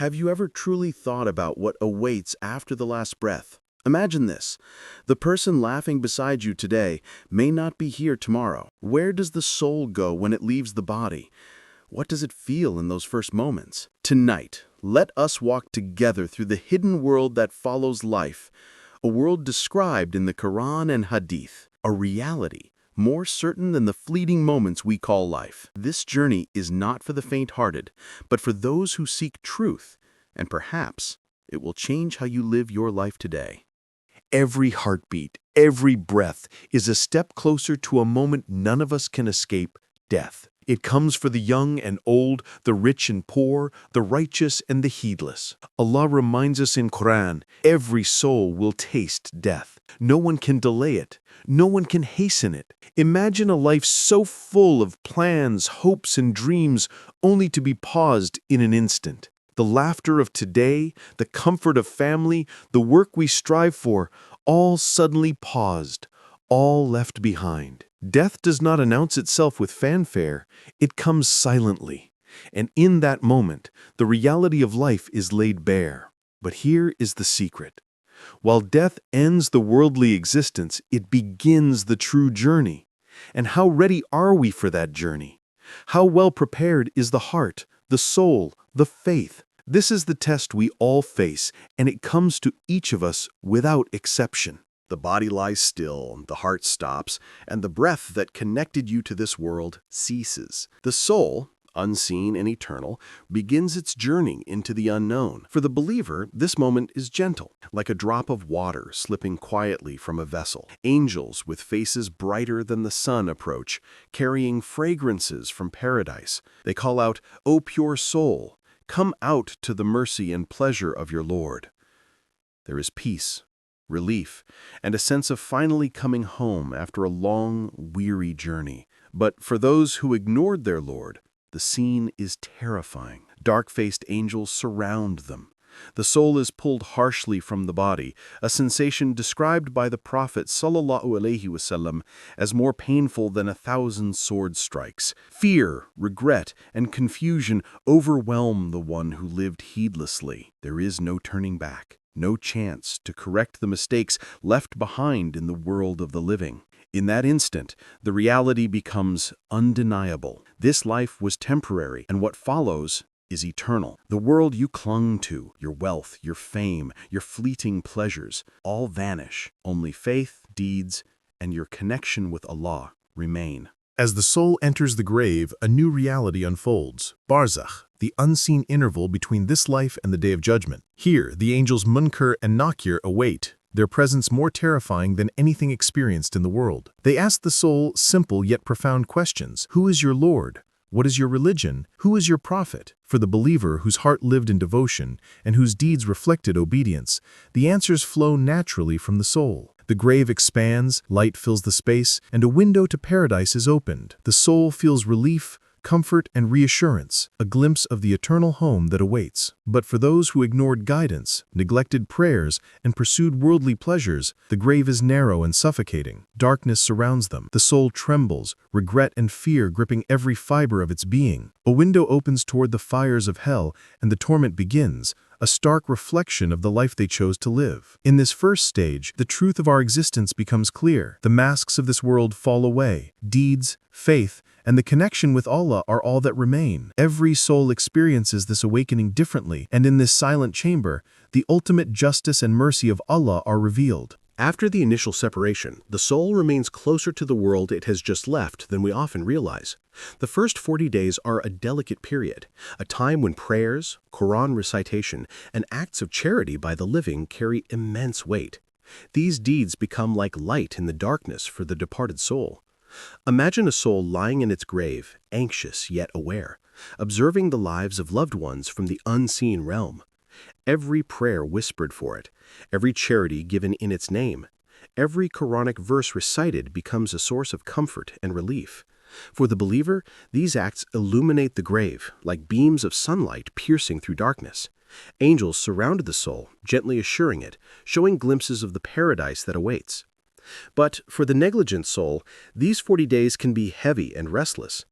Have you ever truly thought about what awaits after the last breath? Imagine this. The person laughing beside you today may not be here tomorrow. Where does the soul go when it leaves the body? What does it feel in those first moments? Tonight, let us walk together through the hidden world that follows life, a world described in the Quran and Hadith, a reality more certain than the fleeting moments we call life. This journey is not for the faint-hearted, but for those who seek truth, and perhaps it will change how you live your life today. Every heartbeat, every breath is a step closer to a moment none of us can escape, death. It comes for the young and old, the rich and poor, the righteous and the heedless. Allah reminds us in Quran, every soul will taste death. No one can delay it. No one can hasten it. Imagine a life so full of plans, hopes, and dreams, only to be paused in an instant. The laughter of today, the comfort of family, the work we strive for, all suddenly paused, all left behind. Death does not announce itself with fanfare, it comes silently. And in that moment, the reality of life is laid bare. But here is the secret. While death ends the worldly existence, it begins the true journey. And how ready are we for that journey? How well prepared is the heart, the soul, the faith? This is the test we all face, and it comes to each of us without exception. The body lies still, the heart stops, and the breath that connected you to this world ceases. The soul, unseen and eternal, begins its journey into the unknown. For the believer, this moment is gentle, like a drop of water slipping quietly from a vessel. Angels with faces brighter than the sun approach, carrying fragrances from paradise. They call out, "O pure soul, come out to the mercy and pleasure of your Lord." There is peace, relief, and a sense of finally coming home after a long, weary journey. But for those who ignored their Lord, the scene is terrifying. Dark-faced angels surround them. The soul is pulled harshly from the body, a sensation described by the Prophet ﷺ as more painful than 1,000 sword strikes. Fear, regret, and confusion overwhelm the one who lived heedlessly. There is no turning back, no chance to correct the mistakes left behind in the world of the living. In that instant, the reality becomes undeniable. This life was temporary, and what follows is eternal. The world you clung to, your wealth, your fame, your fleeting pleasures, all vanish. Only faith, deeds, and your connection with Allah remain. As the soul enters the grave, a new reality unfolds. Barzakh, the unseen interval between this life and the Day of Judgment. Here, the angels Munkar and Nakir await, their presence more terrifying than anything experienced in the world. They ask the soul simple yet profound questions. Who is your Lord? What is your religion? Who is your prophet? For the believer whose heart lived in devotion and whose deeds reflected obedience, the answers flow naturally from the soul. The grave expands, light fills the space, and a window to paradise is opened. The soul feels relief, comfort, and reassurance, a glimpse of the eternal home that awaits. But for those who ignored guidance, neglected prayers, and pursued worldly pleasures, the grave is narrow and suffocating. Darkness surrounds them. The soul trembles, regret and fear gripping every fiber of its being. A window opens toward the fires of hell, and the torment begins, a stark reflection of the life they chose to live. In this first stage, the truth of our existence becomes clear. The masks of this world fall away. Deeds, faith, and the connection with Allah are all that remain. Every soul experiences this awakening differently, and in this silent chamber, the ultimate justice and mercy of Allah are revealed. After the initial separation, the soul remains closer to the world it has just left than we often realize. The first 40 days are a delicate period, a time when prayers, Quran recitation, and acts of charity by the living carry immense weight. These deeds become like light in the darkness for the departed soul. Imagine a soul lying in its grave, anxious yet aware, observing the lives of loved ones from the unseen realm. Every prayer whispered for it, every charity given in its name, every Quranic verse recited becomes a source of comfort and relief. For the believer, these acts illuminate the grave, like beams of sunlight piercing through darkness. Angels surrounded the soul, gently assuring it, showing glimpses of the paradise that awaits. But for the negligent soul, these 40 days can be heavy and restless.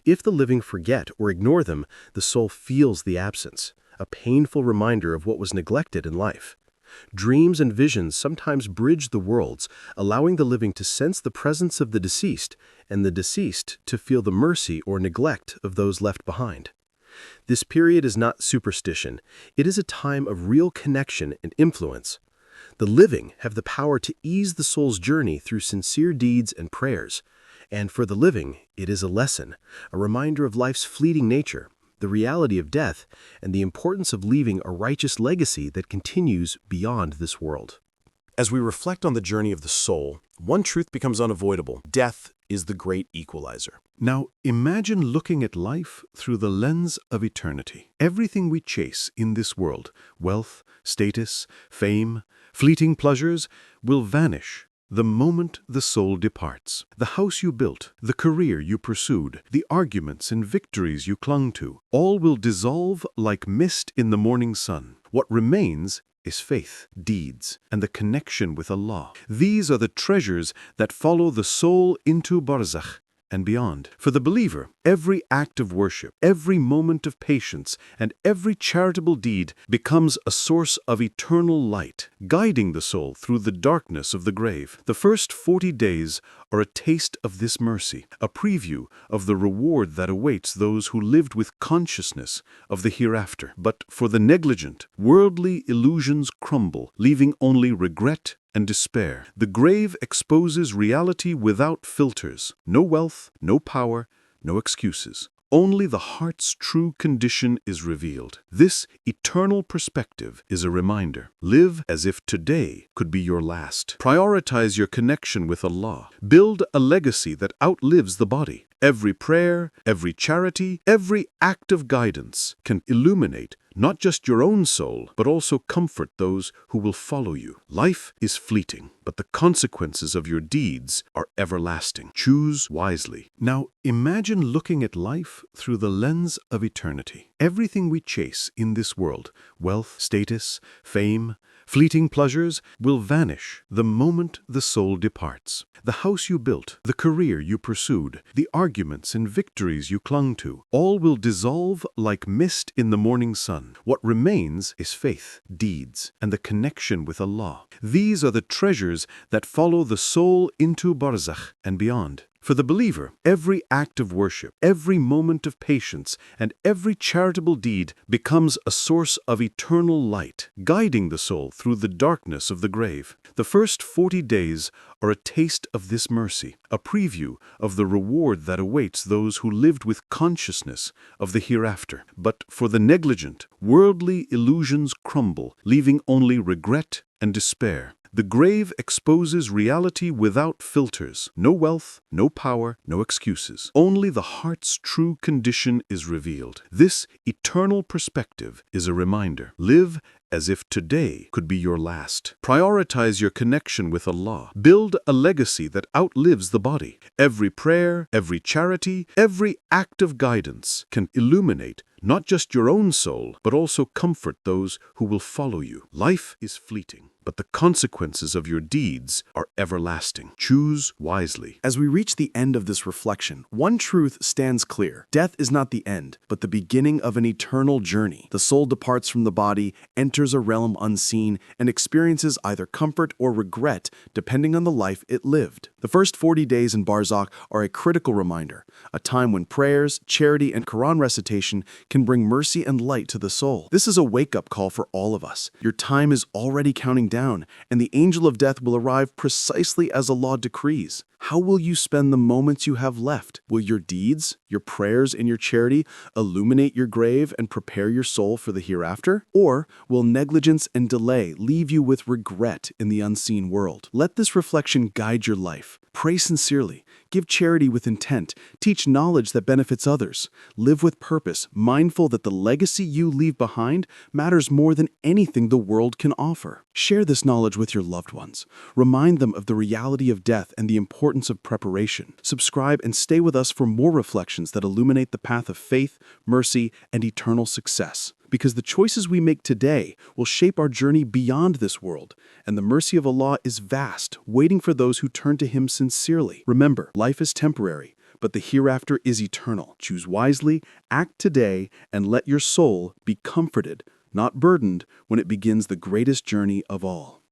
If the living forget or ignore them, the soul feels the absence, a painful reminder of what was neglected in life. Dreams and visions sometimes bridge the worlds, allowing the living to sense the presence of the deceased and the deceased to feel the mercy or neglect of those left behind. This period is not superstition. It is a time of real connection and influence. The living have the power to ease the soul's journey through sincere deeds and prayers. And for the living, it is a lesson, a reminder of life's fleeting nature, the reality of death, and the importance of leaving a righteous legacy that continues beyond this world. As we reflect on the journey of the soul, one truth becomes unavoidable. Death is the great equalizer. Now, imagine looking at life through the lens of eternity. Everything we chase in this world, wealth, status, fame, fleeting pleasures, will vanish the moment the soul departs. The house you built, the career you pursued, the arguments and victories you clung to, all will dissolve like mist in the morning sun. What remains is faith, deeds, and the connection with Allah. These are the treasures that follow the soul into Barzakh and beyond. For the believer, every act of worship, every moment of patience, and every charitable deed becomes a source of eternal light, guiding the soul through the darkness of the grave. The first 40 days are a taste of this mercy, a preview of the reward that awaits those who lived with consciousness of the hereafter. But for the negligent, worldly illusions crumble, leaving only regret and despair. The grave exposes reality without filters. No wealth, no power, no excuses. Only the heart's true condition is revealed. This eternal perspective is a reminder. Live as if today could be your last. Prioritize your connection with Allah. Build a legacy that outlives the body. Every prayer, every charity, every act of guidance can illuminate not just your own soul, but also comfort those who will follow you. Life is fleeting, but the consequences of your deeds are everlasting. Choose wisely. Now, imagine looking at life through the lens of eternity. Everything we chase in this world, wealth, status, fame, fleeting pleasures, will vanish the moment the soul departs. The house you built, the career you pursued, the arguments and victories you clung to, all will dissolve like mist in the morning sun. What remains is faith, deeds, and the connection with Allah. These are the treasures that follow the soul into Barzakh and beyond. For the believer, every act of worship, every moment of patience, and every charitable deed becomes a source of eternal light, guiding the soul through the darkness of the grave. The first 40 days are a taste of this mercy, a preview of the reward that awaits those who lived with consciousness of the hereafter. But for the negligent, worldly illusions crumble, leaving only regret and despair. The grave exposes reality without filters. No wealth, no power, no excuses. Only the heart's true condition is revealed. This eternal perspective is a reminder. Live as if today could be your last. Prioritize your connection with Allah. Build a legacy that outlives the body. Every prayer, every charity, every act of guidance can illuminate not just your own soul, but also comfort those who will follow you. Life is fleeting, but the consequences of your deeds are everlasting. Choose wisely. As we reach the end of this reflection, one truth stands clear. Death is not the end, but the beginning of an eternal journey. The soul departs from the body, enters a realm unseen, and experiences either comfort or regret, depending on the life it lived. The first 40 days in Barzakh are a critical reminder, a time when prayers, charity, and Quran recitation can bring mercy and light to the soul. This is a wake-up call for all of us. Your time is already counting down, and the angel of death will arrive precisely as Allah decrees. How will you spend the moments you have left? Will your deeds, your prayers, and your charity illuminate your grave and prepare your soul for the hereafter? Or will negligence and delay leave you with regret in the unseen world? Let this reflection guide your life. Pray sincerely, give charity with intent, teach knowledge that benefits others, live with purpose, mindful that the legacy you leave behind matters more than anything the world can offer. Share this knowledge with your loved ones. Remind them of the reality of death and the importance of preparation. Subscribe and stay with us for more reflections that illuminate the path of faith, mercy, and eternal success. Because the choices we make today will shape our journey beyond this world, and the mercy of Allah is vast, waiting for those who turn to Him sincerely. Remember, life is temporary, but the hereafter is eternal. Choose wisely, act today, and let your soul be comforted, not burdened, when it begins the greatest journey of all.